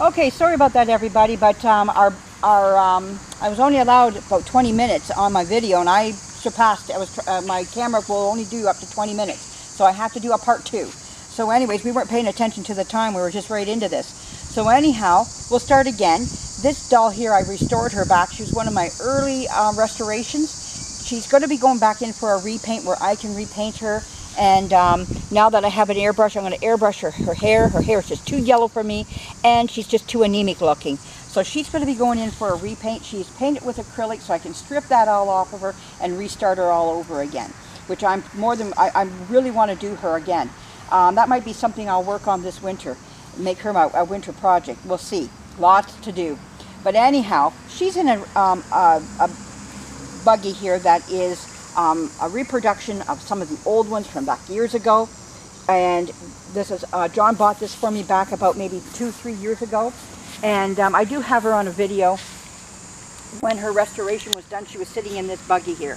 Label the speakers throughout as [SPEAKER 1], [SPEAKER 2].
[SPEAKER 1] Okay, sorry about that, everybody, but I was only allowed about 20 minutes on my video, and I surpassed it. My camera will only do up to 20 minutes, so I have to do a part 2. So anyways, we weren't paying attention to the time. We were just right into this. So anyhow, we'll start again. This doll here, I restored her back. She was one of my early restorations. She's going to be going back in for a repaint where I can repaint her. And now that I have an airbrush, I'm going to airbrush her hair. Her hair is just too yellow for me, and she's just too anemic looking. So she's going to be going in for a repaint. She's painted with acrylic, so I can strip that all off of her and restart her all over again, which I really want to do her again. That might be something I'll work on this winter, make her a winter project. We'll see. Lots to do. But anyhow, she's in a buggy here that is a reproduction of some of the old ones from back years ago. And this is John bought this for me back about maybe 2-3 years ago. And I do have her on a video. When her restoration was done, she was sitting in this buggy here.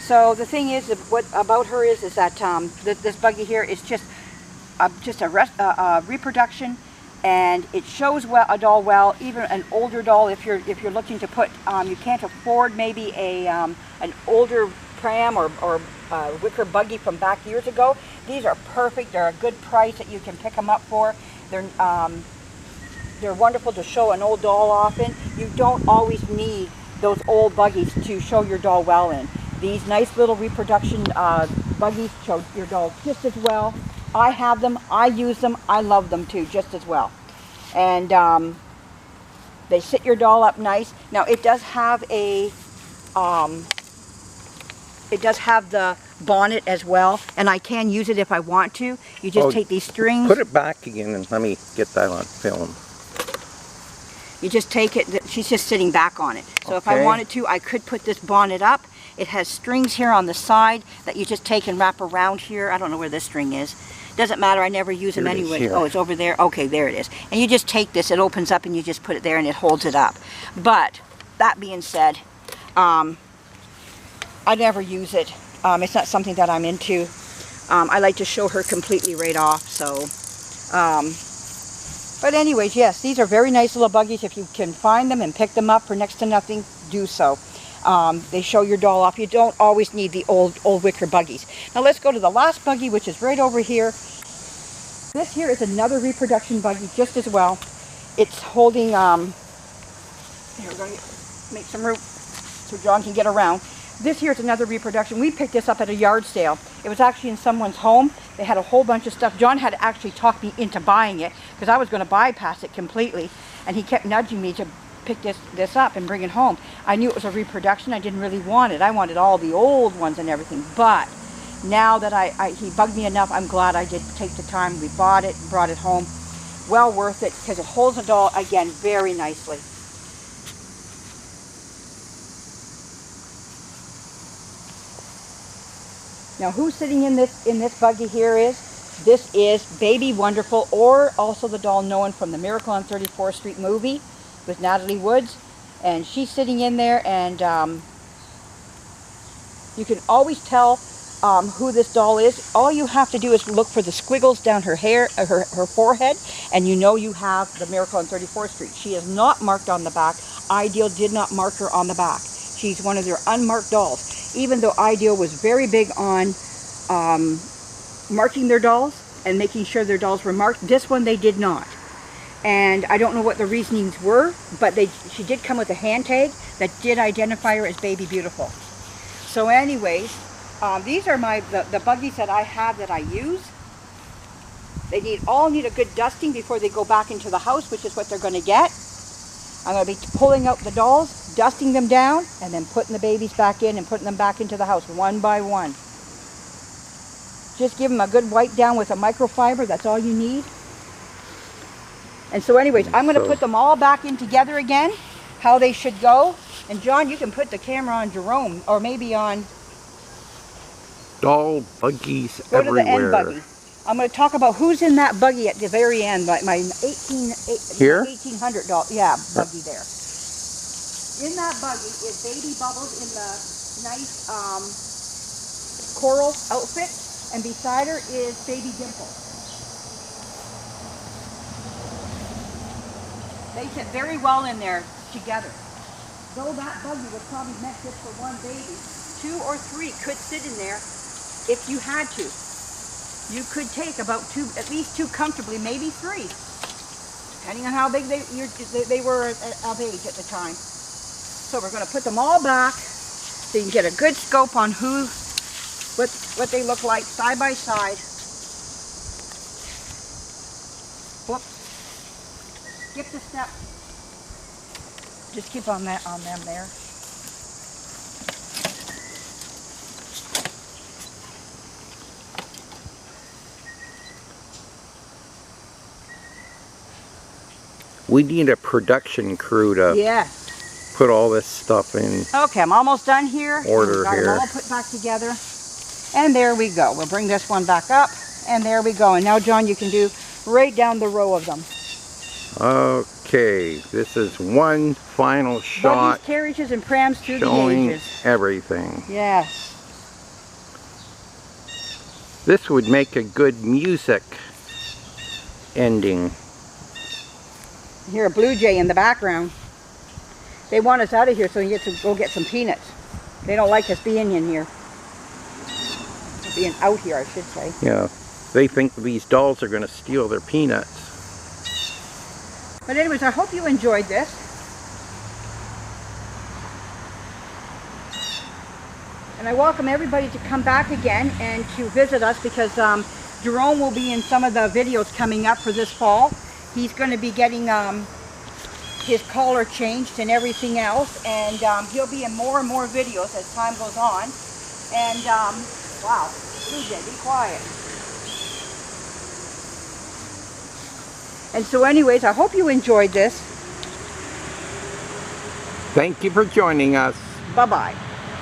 [SPEAKER 1] So the thing is, what about her is that this buggy here is just a reproduction, and it shows a doll well, even an older doll. If you're looking to put, you can't afford maybe an older pram or wicker buggy from back years ago. These are perfect. They're a good price that you can pick them up for. They're wonderful to show an old doll off in. You don't always need those old buggies to show your doll well in. These nice little reproduction buggies show your doll just as well. I have them, I use them, I love them too, just as well. And they sit your doll up nice. Now it does have the bonnet as well, and I can use it if I want to. You just take these strings.
[SPEAKER 2] Put it back again and let me get that on film.
[SPEAKER 1] You just take it, she's just sitting back on it. So if I wanted to, I could put this bonnet up. It has strings here on the side that you just take and wrap around here. I don't know where this string is. Doesn't matter, I never use them anyway. Oh, it's over there? Okay, there it is. And you just take this, it opens up and you just put it there and it holds it up. But, that being said, I never use it. It's not something that I'm into. I like to show her completely right off, so. But anyways, yes, these are very nice little buggies. If you can find them and pick them up for next to nothing, do so. They show your doll off. You don't always need the old wicker buggies. Now let's go to the last buggy, which is right over here. This here is another reproduction buggy just as well. It's holding, here we're going to make some room so John can get around. This here is another reproduction. We picked this up at a yard sale. It was actually in someone's home. They had a whole bunch of stuff. John had actually talked me into buying it because I was going to bypass it completely. And he kept nudging me to pick this up and bring it home. I knew it was a reproduction. I didn't really want it. I wanted all the old ones and everything. But now that he bugged me enough, I'm glad I did take the time. We bought it, brought it home. Well worth it because it holds the doll, again, very nicely. Now who's sitting in this buggy here is? This is Baby Wonderful, or also the doll known from the Miracle on 34th Street movie with Natalie Woods. And she's sitting in there, and you can always tell who this doll is. All you have to do is look for the squiggles down her hair, her forehead, and you know you have the Miracle on 34th Street. She is not marked on the back. Ideal did not mark her on the back. She's one of their unmarked dolls. Even though Ideal was very big on marking their dolls and making sure their dolls were marked, this one they did not. And I don't know what the reasonings were, but she did come with a hand tag that did identify her as Baby Beautiful. So anyways, these are the buggies that I have that I use. They all need a good dusting before they go back into the house, which is what they're going to get. I'm going to be pulling out the dolls, dusting them down, and then putting the babies back in and putting them back into the house one by one. Just give them a good wipe down with a microfiber. That's all you need. And so anyways, I'm going to put them all back in together again, how they should go. And John, you can put the camera on Jerome, or maybe on...
[SPEAKER 2] Doll buggies
[SPEAKER 1] everywhere. Go to the end buggy. I'm going to talk about who's in that buggy at the very end, my 1800 doll, buggy there. In that buggy is Baby Bubbles in the nice coral outfit, and beside her is Baby Dimple. They fit very well in there together. Though that buggy was probably meant just for one baby, 2 or 3 could sit in there if you had to. You could take about 2, at least 2 comfortably, maybe 3, depending on how big they were of age at the time. So we're going to put them all back so you can get a good scope on what they look like side by side. Whoops. Skip the step. Just keep on them there.
[SPEAKER 2] We need a production crew to put all this stuff in.
[SPEAKER 1] Okay, I'm almost done here.
[SPEAKER 2] Order
[SPEAKER 1] got
[SPEAKER 2] here.
[SPEAKER 1] them all put back together. And there we go. We'll bring this one back up. And there we go. And now, John, you can do right down the row of them.
[SPEAKER 2] Okay, this is one final shot.
[SPEAKER 1] Buggies, carriages, and prams through the
[SPEAKER 2] showing
[SPEAKER 1] ages.
[SPEAKER 2] Everything.
[SPEAKER 1] Yes.
[SPEAKER 2] This would make a good music ending.
[SPEAKER 1] You hear a blue jay in the background. They want us out of here so we get to go get some peanuts. They don't like us being in here. Being out here, I should say.
[SPEAKER 2] Yeah, they think these dolls are going to steal their peanuts.
[SPEAKER 1] But anyways, I hope you enjoyed this. And I welcome everybody to come back again and to visit us, because Jerome will be in some of the videos coming up for this fall. He's going to be getting his collar changed and everything else, and he'll be in more and more videos as time goes on. And wow, Blue Jay, be quiet. And so anyways, I hope you enjoyed this.
[SPEAKER 2] Thank you for joining us.
[SPEAKER 1] Bye-bye.